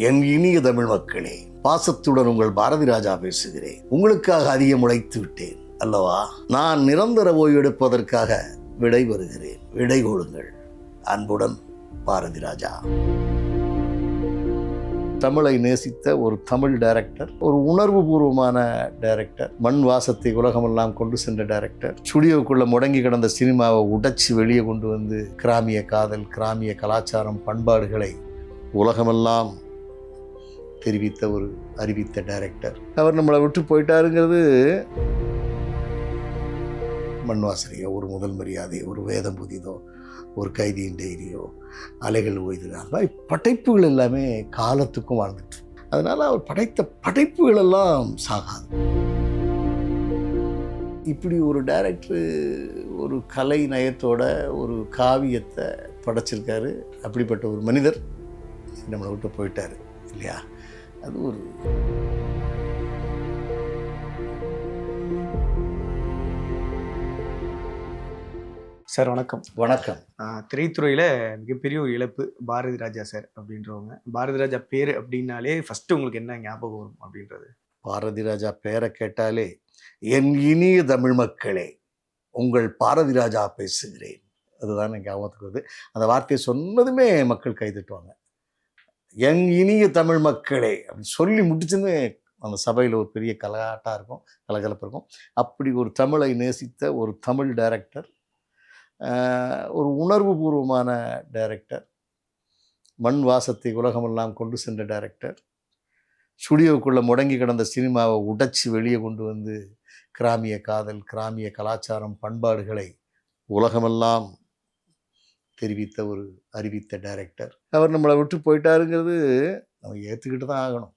என் இனிய தமிழ் மக்களே, பாசத்துடன் உங்கள் பாரதி ராஜா பேசுகிறேன். உங்களுக்காக அதிகம் உழைத்து விட்டேன் அல்லவா? நான் நிரந்தர ஓய்வு எடுப்பதற்காக விடை வருகிறேன். விடை கொடுங்கள். அன்புடன் பாரதி ராஜா. தமிழை நேசித்த ஒரு தமிழ் டைரக்டர், ஒரு உணர்வு பூர்வமான டைரக்டர், மண் வாசத்தை உலகமெல்லாம் கொண்டு சென்ற டைரக்டர், ஸ்டுடியோக்குள்ள முடங்கி கிடந்த சினிமாவை உடைச்சி வெளியே கொண்டு வந்து கிராமிய காதல், கிராமிய கலாச்சாரம், பண்பாடுகளை உலகமெல்லாம் அறிவித்த டைரக்டர். அவர் நம்மளை விட்டு போயிட்டாருங்கிறது மண்வாசனையோ, ஒரு முதல் மரியாதை, ஒரு வேதம் புதிதோ, ஒரு கைதியின் டைரியோ, அலைகள் ஓய்து, அந்த மாதிரி படைப்புகள் எல்லாமே காலத்துக்கும் வாழ்ந்துட்டு. அதனால் அவர் படைத்த படைப்புகள் எல்லாம் சாகாது. இப்படி ஒரு டைரக்டர் ஒரு கலை நயத்தோட ஒரு காவியத்தை படைச்சிருக்காரு. அப்படிப்பட்ட ஒரு மனிதர் நம்மளை விட்டு போயிட்டார் இல்லையா? அது ஒரு சார் வணக்கம். வணக்கம். திரைத்துறையில் மிகப்பெரிய ஒரு இழப்பு பாரதி ராஜா சார் அப்படின்றவங்க. பாரதி ராஜா பேர் அப்படின்னாலே ஃபஸ்ட்டு உங்களுக்கு என்ன ஞாபகம் வரும் அப்படின்றது? பாரதி ராஜா பேரை கேட்டாலே, என் இனிய தமிழ் மக்களே, உங்கள் பாரதி ராஜா பேசுகிறேன், அதுதான் எனக்கு ஞாபகத்துக்கு வருது. அந்த வார்த்தையை சொன்னதுமே மக்கள் கைதட்டுவாங்க. என் இனிய தமிழ் மக்களே அப்படின்னு சொல்லி முடிச்சுன்னு அந்த சபையில் ஒரு பெரிய கலகாட்டாக இருக்கும், கலகலப்பு இருக்கும். அப்படி ஒரு தமிழை நேசித்த ஒரு தமிழ் டைரக்டர், ஒரு உணர்வு பூர்வமான டைரக்டர், மண் வாசத்தை உலகமெல்லாம் கொண்டு சென்ற டைரக்டர், ஸ்டுடியோக்குள்ளே முடங்கி கிடந்த சினிமாவை உடைச்சி வெளியே கொண்டு வந்து கிராமிய காதல், கிராமிய கலாச்சாரம், பண்பாடுகளை உலகமெல்லாம் அறிவித்த டைரக்டர். அவர் நம்மளை விட்டு போயிட்டாருங்கிறது நம்ம ஏற்றுக்கிட்டு தான் ஆகணும்.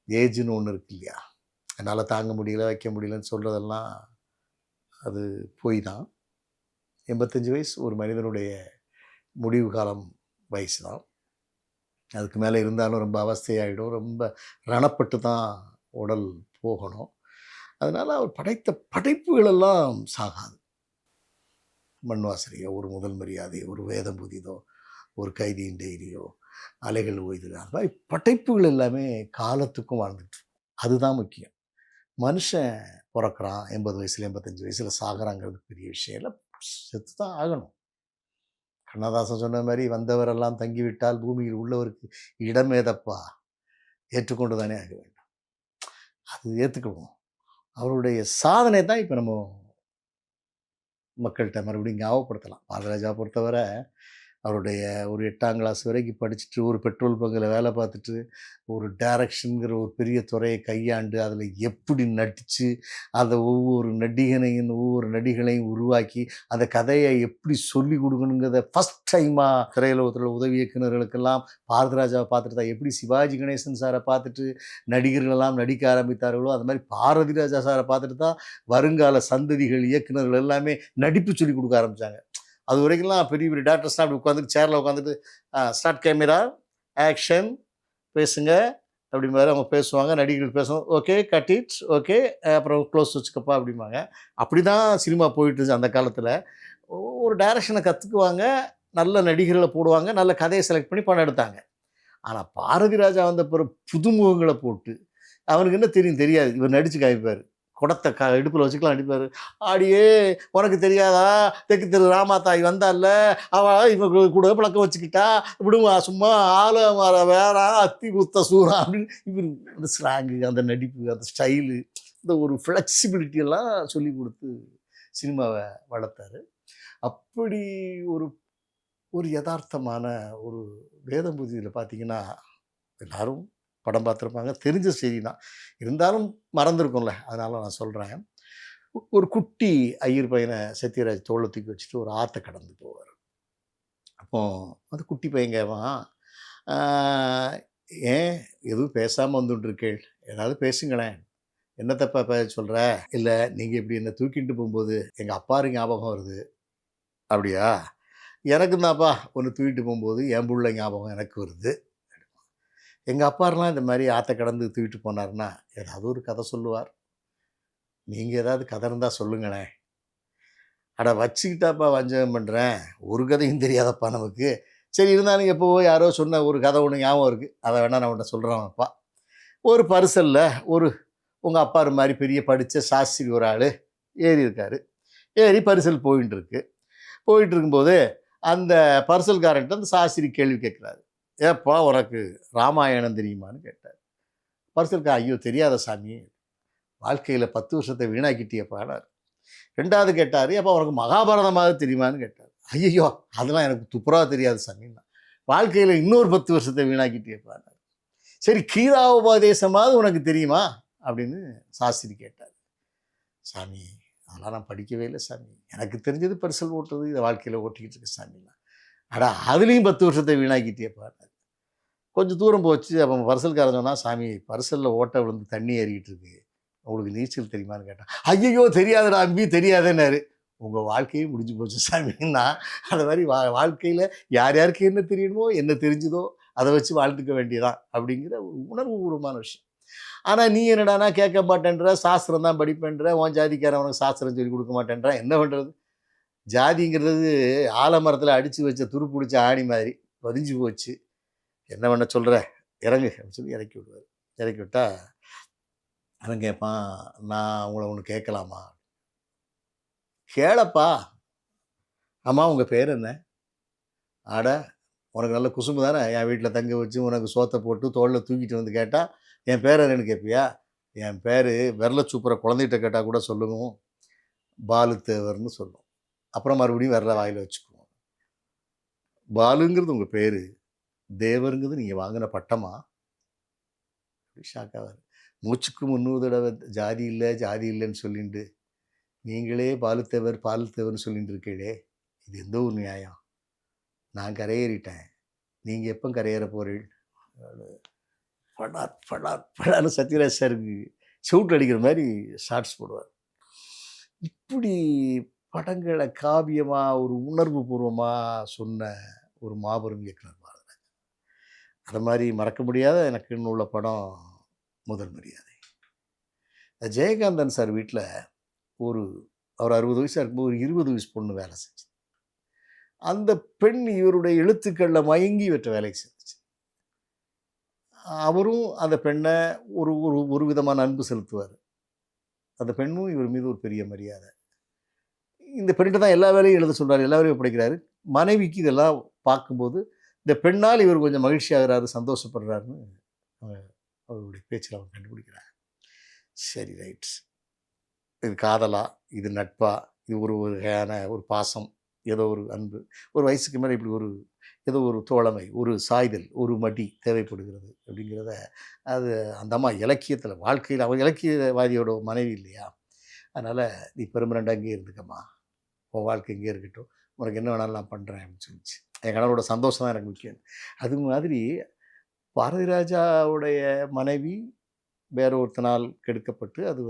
ஏஜ்னு ஒன்று இருக்கு இல்லையா? என்னால் தாங்க முடியல, வைக்க முடியலன்னு சொல்கிறதெல்லாம் அது போய் தான். 85 வயசு ஒரு மனிதனுடைய முடிவு காலம் வயசு தான். அதுக்கு மேலே இருந்தாலும் ரொம்ப அவஸ்தையாகிடும், ரொம்ப ரணப்பட்டு தான் உடல் போகணும். அதனால் அவர் படைத்த படைப்புகளெல்லாம் சாகாது. மண்வாசனையோ, ஒரு முதல் மரியாதை, ஒரு வேதம் புதிதோ, ஒரு கைதியின் டைரியோ, அலைகள் ஓய்து, அந்த மாதிரி படைப்புகள் எல்லாமே காலத்துக்கும் வாழ்ந்துட்டு. அதுதான் முக்கியம். மனுஷன் பிறக்கிறான், 80 வயசில் 85 வயசில் சாகிறாங்கிறது பெரிய விஷயம் இல்லை. செத்து தான் ஆகணும். கண்ணதாசன் சொன்ன மாதிரி, வந்தவரெல்லாம் தங்கிவிட்டால் பூமியில் உள்ளவருக்கு இடமேதப்பா, ஏற்றுக்கொண்டு தானே ஆக வேண்டும். அது ஏற்றுக்குவோம். அவருடைய சாதனை தான் இப்போ நம்ம மக்கள்கிட்ட மறுபடியும் ஞாபகப்படுத்தலாம். பாரதிராஜா பொறுத்தவரை அவருடைய ஒரு 8ஆம் கிளாஸ் வரைக்கும் படிச்சுட்டு, ஒரு பெட்ரோல் பங்கில் வேலை பார்த்துட்டு, ஒரு டைரக்ஷனுங்கிற ஒரு பெரிய துறையை கையாண்டு அதில் எப்படி நடித்து, அதை ஒவ்வொரு நடிகளையும் உருவாக்கி, அந்த கதையை எப்படி சொல்லி கொடுக்கணுங்கிறத ஃபஸ்ட் டைமாக திரையுலகத்தில் உதவி இயக்குநர்களுக்கெல்லாம் பாரதிராஜாவை பார்த்துட்டு தான், எப்படி சிவாஜி கணேசன் சாரை பார்த்துட்டு நடிகர்களெல்லாம் நடிக்க ஆரம்பித்தார்களோ, அது மாதிரி பாரதி ராஜா சாரை பார்த்துட்டு தான் வருங்கால சந்ததிகள், இயக்குநர்கள் எல்லாமே நடிப்பு சொல்லி கொடுக்க ஆரம்பித்தாங்க. அது வரைக்கும்லாம் பெரிய பெரிய டேரக்டர்ஸ்லாம் அப்படி உட்காந்துட்டு சேரில் உட்காந்துட்டு ஸ்டார்ட் கேமரா ஆக்ஷன் பேசுங்க அப்படிமாதிரி அவங்க பேசுவாங்க. நடிகர்கள் பேசுவாங்க, ஓகே கட் இட், ஓகே அப்புறம் க்ளோஸ் வச்சுக்கப்பா அப்படிம்பாங்க. அப்படி தான் சினிமா போயிட்டுருச்சு அந்த காலத்தில். ஒரு டைரக்ஷனை கற்றுக்குவாங்க, நல்ல நடிகர்களை போடுவாங்க, நல்ல கதையை செலக்ட் பண்ணி படம் எடுத்தாங்க. ஆனால் பாரதி ராஜா வந்த பிறகு புதுமுகங்களை போட்டு, அவனுக்கு என்ன தெரியாது, இவர் நடித்து காமிப்பார். குடத்தை இடுப்பில் வச்சுக்கலாம் நடிப்பார். ஆடியே உனக்கு தெரியாதா, தெற்கு திரு ராமாத்தாய் வந்தால, அவள் இவங்க கூட பழக்கம் வச்சுக்கிட்டா, விடுவா சும்மா ஆளு வேறா அத்தி குத்த சூறா அப்படின்னு இவர் அந்த ஸ்லாங்கு, அந்த நடிப்பு, அந்த ஸ்டைலு, இந்த ஒரு ஃப்ளெக்சிபிலிட்டியெல்லாம் சொல்லி கொடுத்து சினிமாவை வளர்த்தார். அப்படி ஒரு ஒரு யதார்த்தமான ஒரு வேதம்பூதியில் பார்த்தீங்கன்னா, எல்லாரும் படம் பார்த்துருப்பாங்க, தெரிஞ்ச செய்தி தான், இருந்தாலும் மறந்துருக்கும்ல, அதனால் நான் சொல்கிறேன். ஒரு குட்டி ஐயர் பையனை சத்யராஜ் தோளை தூக்கி வச்சுட்டு ஒரு ஆற்றை கடந்து போவார். அப்போது அந்த குட்டி பையங்கவான், ஏன் எதுவும் பேசாமல் வந்துட்டுருக்கேள், ஏதாவது பேசுங்களேன், என்ன தப்பா பேச சொல்கிற? இல்லை, நீங்கள் இப்படி என்னை தூக்கிட்டு போகும்போது எங்கள் அப்பாரு ஞாபகம் வருது. அப்படியா? எனக்கு தான்ப்பா ஒன்று தூக்கிட்டு போகும்போது என் பிள்ளை ஞாபகம் எனக்கு வருது. எங்கள் அப்பாரெலாம் இந்த மாதிரி ஆற்றை கடந்து தூக்கிட்டு போனார்னா ஏதாவது ஒரு கதை சொல்லுவார். நீங்கள் ஏதாவது கதை இருந்தால் சொல்லுங்களேன். அட வச்சுக்கிட்டாப்பா வஞ்சகம் பண்ணுறேன், ஒரு கதையும் தெரியாதப்பா நமக்கு, சரி இருந்தாலும் எப்போவோ யாரோ சொன்ன ஒரு கதை ஒன்று ஞாபகம் இருக்குது, அதை வேணால் நான் உன்ட்ட சொல்கிறேன். அப்பா ஒரு பரிசலில் ஒரு உங்கள் அப்பா மாதிரி பெரிய படித்த சாஸ்திரி ஒரு ஆள் ஏறி இருக்காரு. ஏறி பரிசல் போயின்னு இருக்கும்போது அந்த பரிசல்காரன்ட்டு அந்த சாஸ்திரி கேள்வி கேட்குறாரு. ஏப்பா உனக்கு ராமாயணம் தெரியுமான்னு கேட்டார். பரிசல்கார் ஐயோ தெரியாத சாமி, வாழ்க்கையில் 10 வருஷத்தை வீணாக்கிட்டியப்பானார். 2வது கேட்டார், ஏப்பா உனக்கு மகாபாரதமாவது தெரியுமான்னு கேட்டார். ஐயோ அதெல்லாம் எனக்கு துப்புரா தெரியாது சாமின்னா. வாழ்க்கையில் இன்னொரு 10 வருஷத்தை வீணாக்கிட்டியப்பானார். சரி கீதாவுபதேசமாவது உனக்கு தெரியுமா அப்படின்னு சாஸ்திரி கேட்டார். சாமி அதெல்லாம் நான் படிக்கவே இல்லை சாமி, எனக்கு தெரிஞ்சது பரிசல் ஓட்டுறது, இதை வாழ்க்கையில் ஓட்டிக்கிட்டு இருக்க சாமின்னா. அடா அதுலேயும் 10 வருஷத்தை வீணாக்கிட்டேப்பாரு. கொஞ்சம் தூரம் போச்சு. அப்போ பரிசல்காரன் சொன்னால், சாமி பரிசலில் ஓட்ட விழுந்து தண்ணி ஏறிக்கிட்டு இருக்கு, உங்களுக்கு நீச்சல் தெரியுமான்னு கேட்டான். ஐயோ தெரியாதுடா அம்பி தெரியாதுன்னாரு. உங்கள் வாழ்க்கையும் முடிஞ்சு போச்சு சாமின்னா. அந்த மாதிரி வாழ்க்கையில் யார் யாருக்கு என்ன தெரியணுமோ என்ன தெரிஞ்சுதோ அதை வச்சு வாழ்ந்துக்க வேண்டியதான் அப்படிங்கிற ஒரு உணர்வுபூர்வமான விஷயம். ஆனால் நீ என்னடானா கேட்க மாட்டேன்ற, சாஸ்திரம் தான் படிப்பேன்ற, உன் ஜாதிக்காரன் உனக்கு சாஸ்திரம் சொல்லி கொடுக்க மாட்டேன்றான், என்ன பண்ணுறது? ஜாதிங்கிறது ஆலமரத்தில் அடித்து வச்ச துரு பிடிச்ச ஆணி மாதிரி பதிஞ்சு போச்சு. என்ன பண்ண சொல்கிற இறங்கு அப்படின்னு சொல்லி இறக்கி விடுவார். இறக்கி விட்டா அவன் கேட்பான், நான் உங்களை ஒன்று கேட்கலாமா? கேளப்பா. ஆமாம் உங்கள் பேர் என்ன? ஆட உனக்கு நல்ல குசும்பு தானே, என் வீட்டில் தங்க வச்சு உனக்கு சோத்தை போட்டு தோளில் தூக்கிட்டு வந்து கேட்டால் என் பேர் என்னன்னு கேட்பியா? என் பேர் விரல சூப்பரை குழந்தைகிட்ட கேட்டால் கூட சொல்லுவோம், பாலுத்தேவர்னு சொல்லும். அப்புறம் மறுபடியும் விரல வாயில் வச்சுக்குவோம். பாலுங்கிறது உங்கள் பேர், தேவருங்கிறது நீங்கள் வாங்கின பட்டமா? ஷாக்காவார். மூச்சுக்கு 300 தடவை ஜாதி இல்லை ஜாதி இல்லைன்னு சொல்லிட்டு நீங்களே பாலுத்தேவர்னு சொல்லிட்டு இருக்கீங்களே, இது எந்த ஒரு நியாயம்? நான் கரையேறிட்டேன், நீங்கள் எப்போ கரையேற போகிறீள்? படார் படார் படார்னு சத்யராஜ் சாருக்கு சவுட் அடிக்கிற மாதிரி ஷார்ட்ஸ் போடுவார். இப்படி படங்களை காவியமாக ஒரு உணர்வு பூர்வமாக சொன்ன ஒரு மாபெரும் இயக்குனர் பாரதிராஜா. அது மாதிரி மறக்க முடியாத எனக்குன்னு உள்ள படம் முதல் மரியாதை. ஜெயகாந்தன் சார் வீட்டில் அவர் 60 வயசாக இருக்கும்போது ஒரு 20 வயசு பொண்ணு வேலை செஞ்சு, அந்த பெண் இவருடைய எழுத்துக்களில் மயங்கி இவற்றை வேலைக்கு செஞ்சிச்சு. அவரும் அந்த பெண்ணை ஒரு ஒரு ஒரு விதமான அன்பு செலுத்துவார். அந்த பெண்ணும் இவர் மீது ஒரு பெரிய மரியாதை. இந்த பெண்ணிட்ட தான் எல்லா வேலையும் எழுத சொல்கிறார், எல்லா வேலையும் படிக்கிறாரு. மனைவிக்கு இதெல்லாம் பார்க்கும்போது இந்த பெண்ணால் இவர் கொஞ்சம் மகிழ்ச்சி ஆகிறாரு, சந்தோஷப்படுறாருன்னு அவருடைய பேச்சில் அவர் கண்டுபிடிக்கிறார். சரி ரைட்ஸ், இது காதலா, இது நட்பா, இது ஒரு வகையான ஒரு பாசம், ஏதோ ஒரு அன்பு, ஒரு வயசுக்கு மேலே இப்படி ஒரு ஏதோ ஒரு தோழமை, ஒரு சாய்தல், ஒரு மடி தேவைப்படுகிறது அப்படிங்கிறத அது அந்த அம்மா இலக்கியத்தில் வாழ்க்கையில் அவர் இலக்கியவாதியோட மனைவி இல்லையா, அதனால் நீ பெருமரண்டா அங்கேயே இருந்துக்கம்மா, உன் வாழ்க்கை இங்கே இருக்கட்டும், உனக்கு என்ன வேணாலும் நான் பண்ணுறேன் அப்படின்னு சொல்லிச்சு. என் கணவரோட சந்தோஷம் தான் எனக்கு முக்கியம். அது மாதிரி பாரதிராஜாவுடைய மனைவி வேற ஒருத்தனால் கெடுக்கப்பட்டு, அது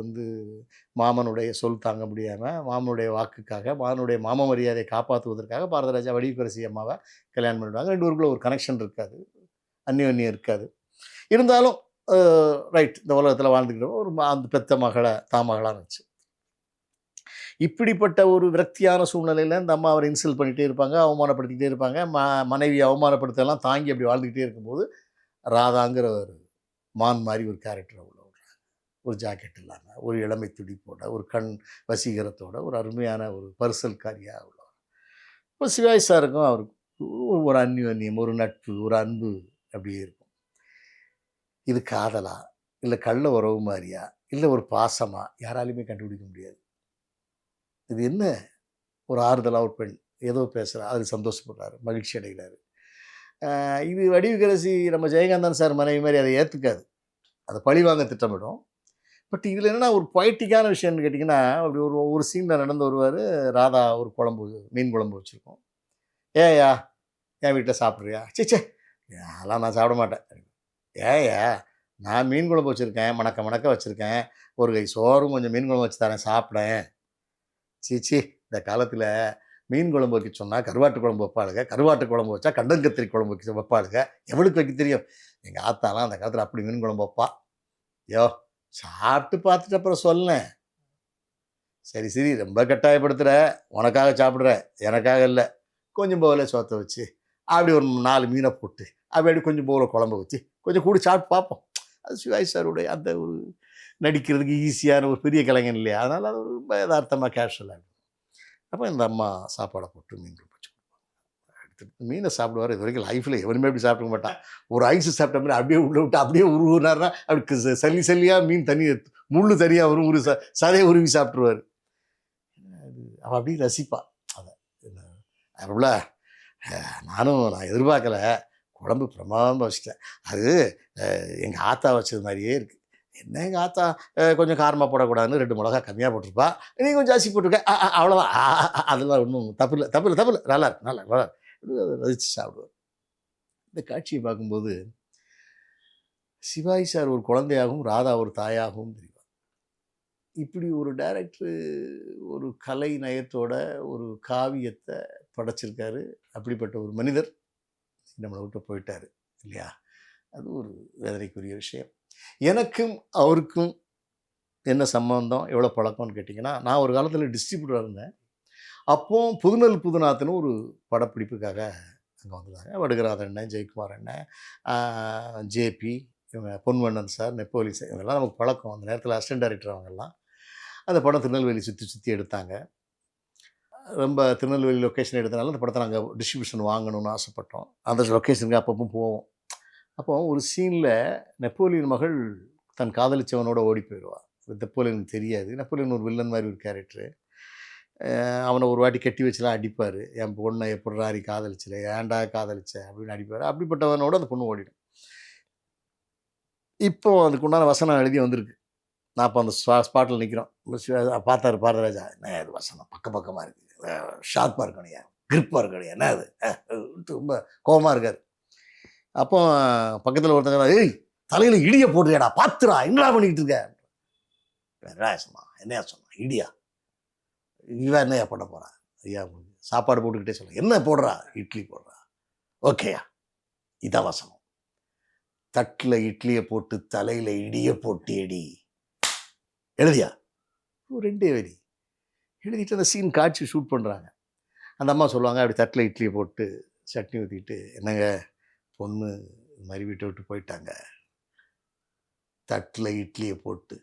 மாமனுடைய சொல் தாங்க முடியாமல், மாமனுடைய வாக்குக்காக, மாமனுடைய மாம மரியாதையை காப்பாற்றுவதற்காக பாரதிராஜா வடிவுக்கரசி அம்மாவை கல்யாணம் பண்ணிடுவாங்க. 2 பேருக்குள்ள ஒரு கனெக்ஷன் இருக்காது, அந்நியம் இருக்காது. இருந்தாலும் ரைட், இந்த உலகத்தில் வாழ்ந்துக்கிட்டோம், ஒரு அந்த பெத்த மகளை தாமகளாக இருந்துச்சு. இப்படிப்பட்ட ஒரு விரக்தியான சூழ்நிலையில் இந்த அம்மா அவரை இன்சல்ட் பண்ணிகிட்டே இருப்பாங்க, அவமானப்படுத்திக்கிட்டே இருப்பாங்க. மனைவியை அவமானப்படுத்தலாம் தாங்கி அப்படி வாழ்ந்துக்கிட்டே இருக்கும்போது ராதாங்கிற ஒரு மான் மாதிரி ஒரு கேரக்டரை உள்ள விடுறாங்க. ஒரு ஜாக்கெட் இல்லாமல், ஒரு இளமை துடிப்போட, ஒரு கண் வசீகரத்தோட, ஒரு அருமையான ஒரு பரிசல்காரியாக உள்ளவர். இப்போ சிவாஜி சாருக்கும் அவருக்கு ஒரு அந்யோன்யம், ஒரு நட்பு, ஒரு அன்பு அப்படியே இருக்கும். இது காதலா, இல்லை கள்ள உறவு மாதிரியா, இல்லை ஒரு பாசமா, யாராலையுமே கண்டுபிடிக்க முடியாது. இது என்ன ஒரு ஆறுதலாக ஒரு பெண் ஏதோ பேசுகிறா, அது சந்தோஷப்படுறாரு, மகிழ்ச்சி அடைகிறாரு. இது வடிவுக்கரசி நம்ம ஜெயகாந்தன் சார் மனைவி மாதிரி அதை ஏற்றுக்காது, அதை பழிவாங்க திட்டமிடும். பட் இதில் என்னென்னா ஒரு பொய்ட்டிக்கான விஷயம்னு கேட்டிங்கன்னா, அப்படி ஒரு சீனில் நடந்து வருவார். ராதா ஒரு மீன் குழம்பு வச்சுருக்கோம். ஏயா என் வீட்டில் சாப்பிட்றியா? சே அதெல்லாம் நான் சாப்பிட மாட்டேன். ஏயா நான் மீன் குழம்பு வச்சுருக்கேன், மணக்க வச்சுருக்கேன், ஒரு கை சோறும் கொஞ்சம் மீன் குழம்பு வச்சு தரேன், சாப்பிடேன். சீச்சி இந்த காலத்தில் மீன் குழம்பு வைக்க சொன்னால் கருவாட்டு குழம்பு வைப்பாளுங்க, கருவாட்டு குழம்பு வச்சா கண்டங்கத்திரி குழம்பு வைப்பாளுங்க, எவளுக்கு வைக்க தெரியும்? எங்கள் ஆத்தாலாம் அந்த காலத்தில் அப்படி மீன் குழம்பு வைப்பா. யோ சாப்பிட்டு பார்த்துட்டு அப்புறம் சொல்லேன். சரி ரொம்ப கட்டாயப்படுத்துகிற, உனக்காக சாப்பிட்ற, எனக்காக இல்லை, கொஞ்சம் போகல சோத்தை வச்சு அப்படி ஒரு 4 மீனை போட்டு அப்படி கொஞ்சம் போல குழம்பு வச்சு கொஞ்சம் கூட சாப்பிட்டு பார்ப்போம். அது சிவாஜி சாருடைய அந்த ஒரு நடிக்கிறதுக்கு ஈஸியான ஒரு பெரிய கலைஞன் இல்லையா, அதனால் அது ஒரு ரொம்ப யதார்த்தமாக கேஷுவலாக இருக்கும். அப்போ இந்த அம்மா சாப்பாடை போட்டு மீன் குழம்பு வச்சு எடுத்துட்டு மீனை சாப்பிடுவார். இது வரைக்கும் லைஃப்பில் எவருமே அப்படி சாப்பிட மாட்டான். ஒரு ஐஸ் சாப்பிட்ட மாதிரி அப்படியே உள்ள விட்டு அப்படியே உருவினார்னா அப்படி சல்லி சல்லியாக மீன் தனி முள்ளு தனியாக வரும், ஒரு சதையை உருவி சாப்பிட்ருவார். அவள் அப்படியே ரசிப்பா அதை. அவ்வளோ நான் எதிர்பார்க்கல, குழம்பு பிரமாதமாக வச்சுட்டேன். அது எங்கள் ஆத்தா வச்சது மாதிரியே இருக்குது. என்ன எங்கள் ஆத்தா கொஞ்சம் காரமாக போடக்கூடாதுன்னு 2 மிளகா கம்மியாக போட்டிருப்பா, நீ கொஞ்சம் ஜாஸ்தி போட்டிருக்க, அவ்வளோதான். அதெல்லாம் ஒன்றும் தப்பு இல்லை, தப்பு இல்லை, தப்பு இல்லை, நல்லா இருக்கு, நல்லா நல்லா அதை ரசித்து சாப்பிடுவார். இந்த காட்சியை பார்க்கும்போது சிவாஜி சார் ஒரு குழந்தையாகவும் ராதா ஒரு தாயாகவும் தெரியும். இப்படி ஒரு டைரக்டர் ஒரு கலை நயத்தோட ஒரு காவியத்தை படைச்சிருக்காரு. அப்படிப்பட்ட ஒரு மனிதர் நம்மளை விட்டு போயிட்டார் இல்லையா, அது ஒரு வேதனைக்குரிய விஷயம். எனக்கும் அவருக்கும் என்ன சம்பந்தம், எவ்வளோ பழக்கம்னு கேட்டிங்கன்னா, நான் ஒரு காலத்தில் டிஸ்ட்ரிபியூட்டராக இருந்தேன். அப்போ புதுநெல் புதுநாத்துன்னு ஒரு படப்பிடிப்புக்காக அங்கே வந்திருந்தாங்க. வடுகராஜ அண்ணன், ஜெயக்குமார் அண்ணன், ஜேபி, இவங்க பொன்வண்ணன் சார், நெப்போலி சார், இவங்கெல்லாம் நமக்கு பழக்கம். அந்த நேரத்தில் அசிஸ்டன்ட் டைரக்டர் அவங்கெல்லாம். அந்த படம் திருநெல்வேலி சுற்றி சுற்றி எடுத்தாங்க. ரொம்ப திருநெல்வேலி லொக்கேஷன் எடுத்தனால அந்த படத்தை நாங்கள் டிஸ்ட்ரிபியூஷன் வாங்கணும்னு ஆசைப்பட்டோம். அந்த லொக்கேஷனுக்கு அப்பப்போ போவோம். அப்போ ஒரு சீனில் நெப்போலியன் மகள் தன் காதலிச்சவனோட ஓடி போயிடுவாள். நெப்போலியனுக்கு தெரியாது. நெப்போலியன் ஒரு வில்லன் மாதிரி ஒரு கேரக்டரு. அவனை ஒரு வாட்டி கட்டி வச்சுலாம் அடிப்பார். என் பொண்ணை எப்படிடா நீ காதலிச்சல, ஏன்டா காதலிச்ச அப்படின்னு அடிப்பார். அப்படிப்பட்டவனோட அந்த பொண்ணு ஓடிடும். இப்போ அதுக்கு உண்டான வசனம் எழுதி வந்திருக்கு. நான் அப்போ அந்த ஸ்பாட்டில் நிற்கிறோம். பார்த்தாரு பாரதிராஜா, என்ன அது வசனம் பக்கமாக இருக்குது, ஷார்ப்பாக இருக்கணையா, கிரிப்பாக இருக்கணையா, என்ன அது ரொம்ப கோபமாக இருக்கார். அப்போ பக்கத்தில் ஒருத்தங்க, ஏய் தலையில் இடியை போட்டுறியாடா, பாத்துரா, என்னடா பண்ணிக்கிட்டு இருக்க. என்னையா சொன்னான், இடியா, இவன் என்னையா பண்ண போகிறான், ஐயா சாப்பாடு போட்டுக்கிட்டே சொல்ல, என்ன போடுறா, இட்லி போடுறா, ஓகேயா, இதான் வசனம். தட்டில் இட்லியை போட்டு தலையில் இடியை போட்டு எடி எழுதியா, 2 வரி எழுதிட்டு அந்த சீன் காட்சி ஷூட் பண்ணுறாங்க. அந்த அம்மா சொல்லுவாங்க, அப்படி தட்டில் இட்லியை போட்டு சட்னி ஊற்றிட்டு, என்னங்க பொண்ணு இது மாதிரி வீட்டை விட்டு போயிட்டாங்க, தட்டில் இட்லியை போட்டு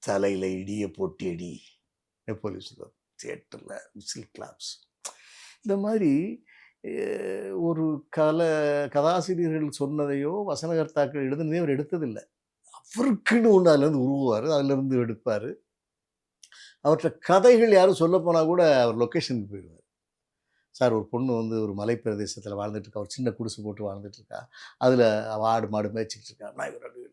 தலையில் இடியை போட்டு எடி. போலீஸ் தியேட்டரில் விசில் கிளாப்ஸ். இந்த மாதிரி ஒரு கதாசிரியர்கள் சொன்னதையோ வசனகர்த்தாக்கள் எழுதுனதையோ அவர் எடுத்ததில்லை. அவருக்குன்னு ஒன்று அதுலேருந்து உருவார், அதுலேருந்து எடுப்பார். அவற்றை கதைகள் யாரும் சொல்ல போனால் கூட அவர் லொக்கேஷனுக்கு போயிடுவார். சார் ஒரு பொண்ணு வந்து ஒரு மலை பிரதேசத்தில் வாழ்ந்துட்டுருக்கா, ஒரு சின்ன குடிசை போட்டு வாழ்ந்துட்டுருக்கா, அதில் ஆடு மாடு மேய்ச்சிக்கிட்டு இருக்கா. நான் இவர் அப்படி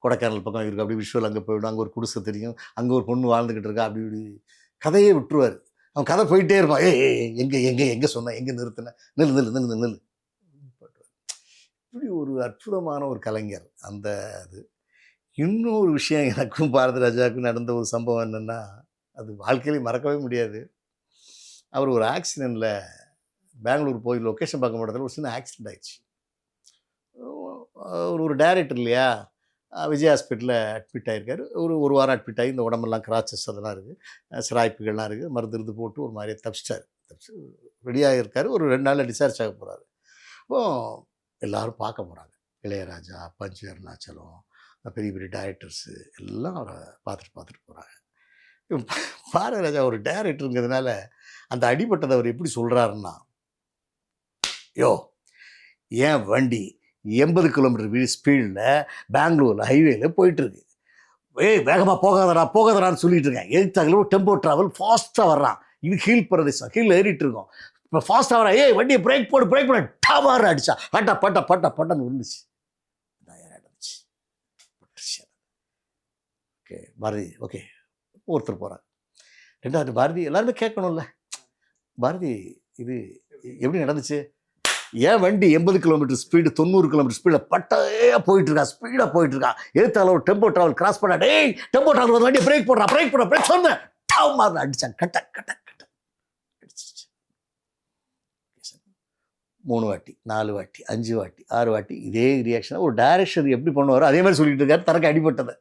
கொடைக்கானல் பக்கம் இருக்குது, அப்படி விஷுவல் அங்கே போயிடும், அங்கே ஒரு குடிசை தெரியும், அங்கே ஒரு பொண்ணு வாழ்ந்துக்கிட்டு இருக்கா, அப்படி இப்படி கதையே விட்டுருவார். அவன் கதை போயிட்டே இருப்பான். எங்கே சொன்ன, எங்கே நிறுத்தின, நெல். இப்படி ஒரு அற்புதமான ஒரு கலைஞர். அந்த அது இன்னொரு விஷயம், எனக்கும் பாரதிராஜாவுக்கும் நடந்த ஒரு சம்பவம் என்னென்னா, அது வாழ்க்கையிலே மறக்கவே முடியாது. அவர் ஒரு ஆக்சிடெண்ட்டில் பெங்களூர் போய் லொக்கேஷன் பார்க்க மாட்டதில் ஒரு சின்ன ஆக்சிடெண்ட் ஆயிடுச்சு. ஒரு டைரக்டர் இல்லையா, விஜய் ஹாஸ்பிட்டலில் அட்மிட் ஆகிருக்காரு. ஒரு வாரம் அட்மிட் ஆகி இந்த உடம்பெல்லாம் கிராச்சஸ் அதெல்லாம் இருக்குது, சிராய்ப்புகள்லாம் இருக்குது, மருந்து போட்டு ஒரு மாதிரியே தப்பிச்சிட்டார். ரெடியாக இருக்கார். ஒரு 2 நாளில் டிஸ்சார்ஜ் ஆக போகிறாரு. அப்போது எல்லோரும் பார்க்க போகிறாங்க. இளையராஜா, பஞ்சு அருணாச்சலம், பெரிய பெரிய டைரக்டர்ஸு எல்லாம் அவரை பார்த்துட்டு போகிறாங்க. பாரதிராஜா ஒரு டைரக்டருங்கிறதுனால அந்த அடிபட்டதை அவர் எப்படி சொல்கிறாருன்னா, யோ ஏன் வண்டி 80 கிலோமீட்டர் ஸ்பீடில் பெங்களூரில் ஹைவேல போயிட்டுருக்கு, வேகமாக போகாதடான்னு சொல்லிட்டு இருக்கேன். எழுத்தாங்களோ டெம்போ ட்ராவல் ஃபாஸ்ட்டாக வர்றான், இது ஹீல் பிரதேசம், ஹீல் ஏறிட்டு இருக்கோம், இப்போ ஃபாஸ்ட்டாக வரா, வண்டியை பிரேக் போடு டமாறு அடிச்சா, பட்டான்னு விழுந்துச்சு. ஓகே பாரதி, ஓகே ஒருத்தர் போகிறார். 2வது பாரதி, எல்லாருமே கேட்கணும்ல, பாரதி இது எப்படி நடந்துச்சு, ஏன் வண்டி 80 கிலோமீட்டர் ஸ்பீடு 90 கிலோமீட்டர் ஸ்பீடில் பட்டையாக ஸ்பீடாக போயிட்டுருக்கா, எழுத்தால ஒரு டெம்போ ட்ராவல் கிராஸ் பண்ணா, டெம்போ ட்ராவல் வண்டியை பிரேக் போடுறா சொன்னேன், டமாறு அடித்தான், கட்ட அடிச்சிச்சு. 3 வாட்டி 4 வாட்டி 5 வாட்டி 6 வாட்டி இதே ரியாக்ஷனாக ஒரு டைரக்டர் எப்படி பண்ணுவாரோ அதே மாதிரி சொல்லிட்டு இருக்காரு. தனக்கு அடிபட்டதை.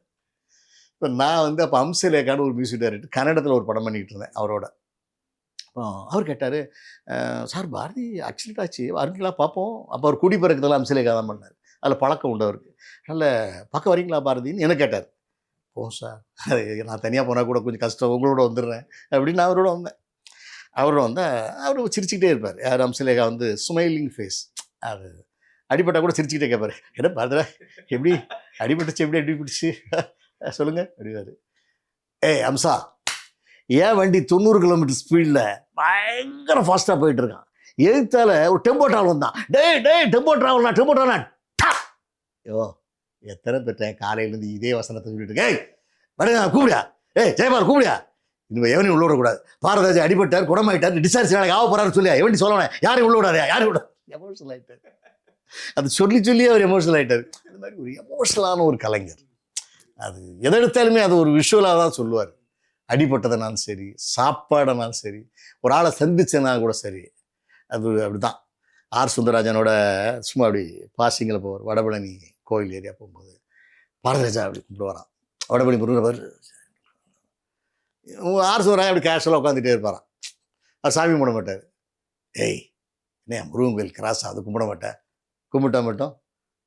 இப்போ நான் வந்து அப்போ அம்சலேகான்னு ஒரு மியூசிக் டைரக்டர் கன்னடத்தில் ஒரு படம் பண்ணிக்கிட்டு இருந்தேன் அவரோட. அப்போ அவர் கேட்டார், சார் பாரதி ஆக்சிடென்ட் ஆச்சு வரீங்களா பார்ப்போம். அப்போ அவர் குடி பிறகுதெல்லாம் அம்சலேகா தான் பண்ணார். அதில் பழக்கம் உண்டு அவருக்கு. அதனால் பார்க்க வரீங்களா பாரதின்னு என்ன கேட்டார். போம் சார், அது நான் தனியாக போனால் கூட கொஞ்சம் கஷ்டம், உங்களோட வந்துடுறேன் அப்படின்னு நான் அவரோட வந்தேன். அவரோட வந்தால் அவர் சிரிச்சுக்கிட்டே இருப்பார். யார் அம்சலேகா வந்து ஸ்மைலிங் ஃபேஸ். அது அடிபட்டால் கூட சிரிச்சுக்கிட்டே கேட்பார், என்ன பாரதிரா எப்படி அடிபட்டுச்சு, எப்படி அடிபட்டுச்சு சொல்லுங்கள் அப்படிவாரு. ஏய் அம்சா, ஏன் வண்டி 90 கிலோமீட்டர் ஸ்பீடில் பயங்கர ஃபாஸ்ட்டாக போயிட்டு இருக்கான், எதிர்த்தால ஒரு டெம்போ ட்ராவல் வந்தான், டேய் டெம்போ ட்ராவல்னா ஐயோ எத்தனை பெற்றேன் காலையிலேருந்து இதே வசனத்தை சொல்லிட்டு இருக்கேன். வருங்க கூப்பிடியா, ஜெயபால் கூப்பிடியா, இனிமேல் எவனையும் உள்ள விடக்கூடாது, பாரதாஜி அடிபட்டார் குணமாயிட்டார் டிஸ்சார்ஜ் நாளைக்கு ஆக போறாரு சொல்லியா, எவனி சொல்லணும், யாரையும் உள்ள விடாதே, யாரையும் விட எமோஷனல் ஆகிட்டார். அது சொல்லி அவர் எமோஷனல் ஆகிட்டார். இந்த மாதிரி ஒரு எமோஷனலான ஒரு கலைஞர். அது எதை எடுத்தாலுமே அது ஒரு விஷுவலாக தான் சொல்லுவார். அடிபட்டதுனாலும் சரி, சாப்பாடுனாலும் சரி, ஒரு ஆளை சந்திச்சனா கூட சரி, அது அப்படிதான். ஆர் சுந்தரராஜனோட சும்மா அப்படி பாசிங்கில் போவார். வடபழனி கோயில் ஏரியா போகும்போது பாரதிராஜா அப்படி கும்பிடுவாராம். வடபழனி முருகர் ஆர் சுந்தரராஜன் அப்படி கேஷுவலாக உட்காந்துட்டே இருப்பாராம். அவர் சாமி கும்பிட மாட்டார். ஏய் என்ன முருகன் கோயில் கிராஸ் அது கும்பிட மாட்டேன், கும்பிட்டா மட்டும்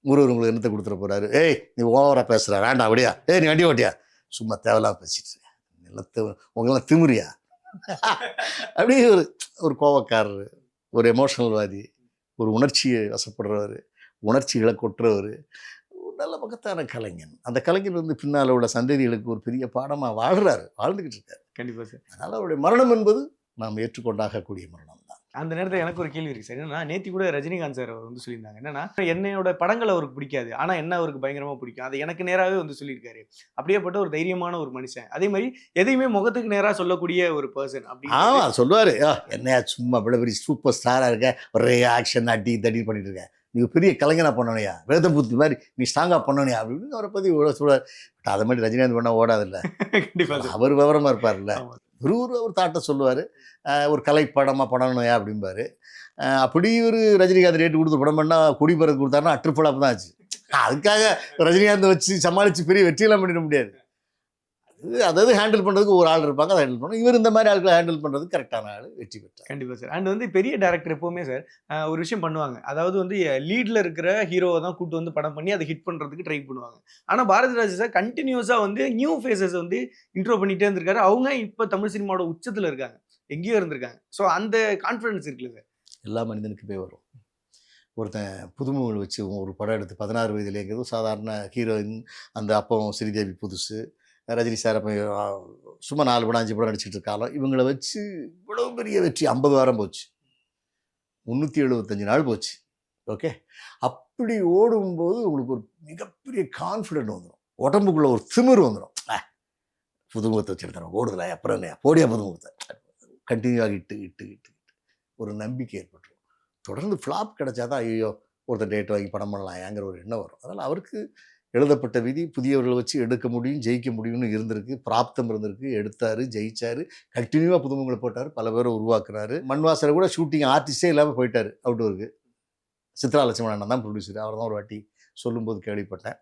முருகர் உங்களுக்கு என்னத்தை கொடுத்துட போகிறாரு, ஏய் நீ ஓவராக பேசுகிற வேண்டாம் அப்படியா, நீ வண்டி ஓட்டியா, சும்மா தேவையில்லாம பேசிட்டு நிலத்து உங்களெல்லாம் திமுறியா அப்படி ஒரு கோவக்காரர், ஒரு எமோஷனல்வாதி, ஒரு உணர்ச்சியை வசப்படுறவர், உணர்ச்சிகளை கொட்டுறவர், ஒரு நல்ல பக்கத்தான கலைஞன். அந்த கலைஞர் வந்து பின்னால் உள்ள சந்ததிகளுக்கு ஒரு பெரிய பாடமாக வாழ்ந்துக்கிட்டு இருக்காரு. கண்டிப்பாக சார். அதனால் அவருடைய மரணம் என்பது நாம் ஏற்றுக்கொண்டாகக்கூடிய மரணம் தான். அந்த நேரத்தில் எனக்கு ஒரு கேள்வி இருக்குது சார். என்னன்னா நேற்று கூட ரஜினிகாந்த் சார் அவர் வந்து சொல்லியிருந்தாங்க, என்னன்னா என்னோட படங்கள் அவருக்கு பிடிக்காது, ஆனால் என்ன அவருக்கு பயங்கரமாக பிடிக்கும், அது எனக்கு நேராகவே வந்து சொல்லியிருக்காரு. அப்படியேப்பட்ட ஒரு தைரியமான ஒரு மனுஷன், அதே மாதிரி எதையுமே முகத்துக்கு நேராக சொல்லக்கூடிய ஒரு பர்சன். அப்படி ஆமாம் சொல்லுவார், என்னையா சும்மா இவ்வளோ பெரிய சூப்பர் ஸ்டாராக இருக்க, ஒரே ஆக்ஷன் அடி தடி பண்ணிட்டு இருக்க, நீ பெரிய கலைஞனாக பண்ணணையா, வேதம்பூத்தி மாதிரி நீ ஸ்ட்ராங்காக பண்ணணையா அப்படின்னு அவரை பற்றி இவ்வளோ சொல்லுவார். பட் அதை மாதிரி ரஜினிகாந்த் பண்ணால் ஓடாதில்ல. கண்டிப்பாக அவர் விவரமாக இருப்பார்ல, ஒரு தாட்டை சொல்லுவார். ஒரு கலைப்படமாக பண்ணணுயா அப்படிம்பாரு. அப்படி ஒரு ரஜினிகாந்த் ரேட்டு கொடுத்து படம் பண்ணால் குடி பிறகு கொடுத்தாருன்னா அற்றுப்படாப்பு தான் ஆச்சு. அதுக்காக ரஜினிகாந்த் வச்சு சமாளித்து பெரிய வெற்றியெல்லாம் பண்ணிட முடியாது. அதாவது ஹேண்டில் பண்ணுறதுக்கு ஒரு ஆள் இருப்பாங்க, அதை ஹேண்டில் பண்ணணும். இவர் இந்த மாதிரி ஆட்களை ஹேண்டில் பண்ணுறதுக்கு கரெக்டான ஆள் வெற்றி பெற்றார். கண்டிப்பாக சார். அண்ட் வந்து பெரிய டேரக்டர் எப்போவுமே சார் ஒரு விஷயம் பண்ணுவாங்க, அதாவது வந்து லீடில் இருக்கிற ஹீரோவை தான் கூட்டு வந்து படம் பண்ணி அதை ஹிட் பண்ணுறதுக்கு ட்ரை பண்ணுவாங்க. ஆனால் பாரதிராஜா சார் கண்டினியூஸாக வந்து நியூ ஃபேஸஸ் வந்து இன்ட்ரோ பண்ணிகிட்டே இருந்திருக்காரு. அவங்க இப்போ தமிழ் சினிமாவோட உச்சத்தில் இருக்காங்க, எங்கேயோ இருந்திருக்காங்க. ஸோ அந்த கான்ஃபிடன்ஸ் இருக்குல்ல சார், எல்லா மனிதனுக்குமே வரும். ஒருத்தன் புதுமுகங்கள் வச்சு ஒரு படம் எடுத்து 16 வயதுலேங்கிறது சாதாரண ஹீரோயின். அந்த அப்போ ஸ்ரீதேவி புதுசு, ரஜினி சார் அப்போ சும்மா 4 படம் 5 படம் நடிச்சிட்டு இருக்காலும் இவங்களை வச்சு இவ்வளோ பெரிய வெற்றி. 50 வாரம் போச்சு, 375 நாள் போச்சு. ஓகே, அப்படி ஓடும்போது உங்களுக்கு ஒரு மிகப்பெரிய கான்ஃபிடென்ட் வந்துடும், உடம்புக்குள்ளே ஒரு திமிர் வந்துடும். புதுமுகத்தை வச்சு எடுத்துறோம் ஓடுதல, அப்புறம் இல்லையா போடியா புதுமுகத்தை கண்டினியூவாக இட்டு ஒரு நம்பிக்கை ஏற்பட்டுரும். தொடர்ந்து ஃப்ளாப் கிடைச்சாதான் ஐயோ ஒருத்தர் டேட் வாங்கி படம் பண்ணலாம் ஏங்கிற ஒரு எண்ணம் வரும். அதனால் அவருக்கு எழுதப்பட்ட விதி புதியவர்களை வச்சு எடுக்க முடியும், ஜெயிக்க முடியும்னு இருந்திருக்கு, பிராப்தம் இருந்திருக்கு. எடுத்தார், ஜெயிச்சார், கண்டினியூவாக புதுமுகங்களை போட்டார், பல பேரை உருவாக்குறாரு. மண்வாசலை கூட ஷூட்டிங் ஆர்டிஸ்டே இல்லாமல் போயிட்டார் அவுட்டோருக்கு. சித்ரா லட்சுமணன் தான் ப்ரொடியூசர். அவர் தான் ஒரு வாட்டி சொல்லும்போது கேள்விப்பட்டேன்,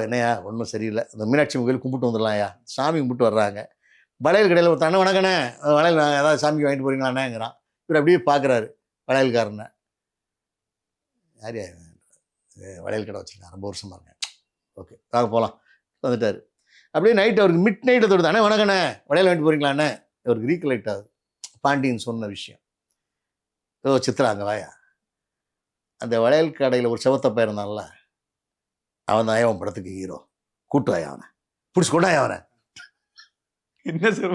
என்னையா ஒன்றும் சரியில்லை, இந்த மீனாட்சி கோயில் கும்பிட்டு வந்துடலாம்யா, சாமி கும்பிட்டு வர்றாங்க, வளையல் கடையில் ஒருத்தன் அண்ணன் வணக்கண்ணே வளையல் ஏதாவது சாமிக்கு வாங்கிட்டு போகிறீங்களாண்ணேங்கிறான். இவர் அப்படியே பார்க்குறாரு வளையல்காரனை, யார் வளையல் கடை வச்சுருக்கேன் 50 வருஷமாக இருக்கேன், ஓகே வாங்க போகலாம் வந்துட்டார். அப்படியே நைட் அவருக்கு மிட் நைட்டை தொடுது, அண்ணே வணக்கண்ணே வளையல் வாங்கிட்டு போகிறீங்களாண்ணே. அவருக்கு ரீகலெக்ட் ஆகுது பாண்டியன் சொன்ன விஷயம். சித்ரா அங்கே வாயா, அந்த வளையல் கடையில் ஒரு செவத்தப்பா இருந்தான்ல, அவன் தான் அவன் படத்துக்கு ஹீரோ, கூட்டு வாயா அவனை, பிடிச்சி கொண்டாயா அவனை. என்ன சார்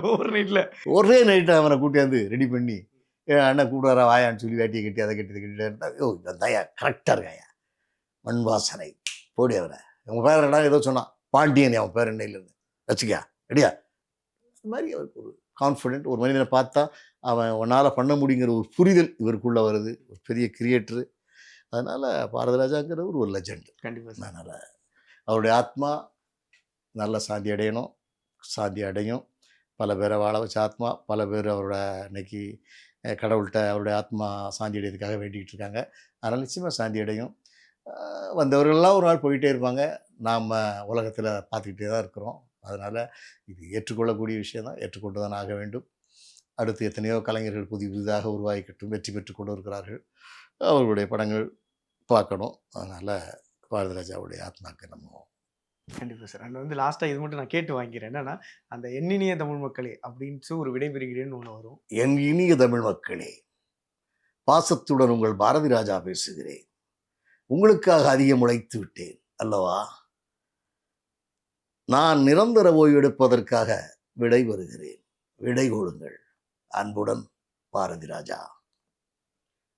ஒரே நைட்டு அவனை கூட்டியாந்து ரெடி பண்ணி அண்ணன் கூப்பிடுறா வாயான்னு சொல்லி வேட்டியை கட்டி அதை கட்டி கட்டிட்டு இருந்தா. இவன் தாயா கரெக்டாக இருக்காயா, மண் வாசனை போடி அவரை. உங்கள் பேர் என்ன ஏதோ சொன்னான், பாண்டியன் அவன் பேர் என்னையிலேருந்து வச்சுக்கா ரெடியா. அது மாதிரி அவருக்கு ஒரு கான்ஃபிடென்ட், ஒரு மனிதனை பார்த்தா அவன் உன்னால் பண்ண முடியுங்கிற ஒரு புரிதல் இவருக்குள்ளே வருது. ஒரு பெரிய கிரியேட்டரு. அதனால் பாரதிராஜாங்கிறவர் ஒரு லெஜண்ட் கண்டிப்பாக. அதனால் அவருடைய ஆத்மா நல்ல சாந்தி அடையணும், சாந்தி அடையும். பல பேரை வாழ வச்ச ஆத்மா, பல பேர் அவரோட இன்னைக்கு கடவுள்கிட்ட அவருடைய ஆத்மா சாந்தி அடையிறதுக்காக வேண்டிகிட்டு இருக்காங்க. அதனால் நிச்சயமாக சாந்தி அடையும். வந்தவர்கள்லாம் ஒரு நாள் போயிட்டே இருப்பாங்க, நாம் உலகத்தில் பார்த்துக்கிட்டே தான் இருக்கிறோம். அதனால் இது ஏற்றுக்கொள்ளக்கூடிய விஷயம் தான், ஏற்றுக்கொண்டு தான் ஆக வேண்டும். அடுத்து எத்தனையோ கலைஞர்கள் புதிதாக உருவாகிக்கட்டும், வெற்றி பெற்று கொண்டு இருக்கிறார்கள். அவர்களுடைய படங்கள் பார்க்கணும். அதனால் பாரதிராஜாவுடைய ஆத்மாக்கு நம்ம கண்டிப்பா சார். அண்ட் வந்து லாஸ்ட்டா இது மட்டும் நான் கேட்டு வாங்கிக்கிறேன். என்னன்னா, அந்த "எண்ணினிய தமிழ் மக்களே" அப்படின்ட்டு ஒரு விடைபெறுகிறேன்னு ஒண்ணு வரும். என் இனிய தமிழ் மக்களே, பாசத்துடன் உங்கள் பாரதி ராஜா பேசுகிறேன். உங்களுக்காக அதிகம் உழைத்து விட்டேன் அல்லவா? நான் நிரந்தர ஓய்வு எடுப்பதற்காக விடை வருகிறேன். விடை கொடுங்கள். அன்புடன் பாரதி ராஜா.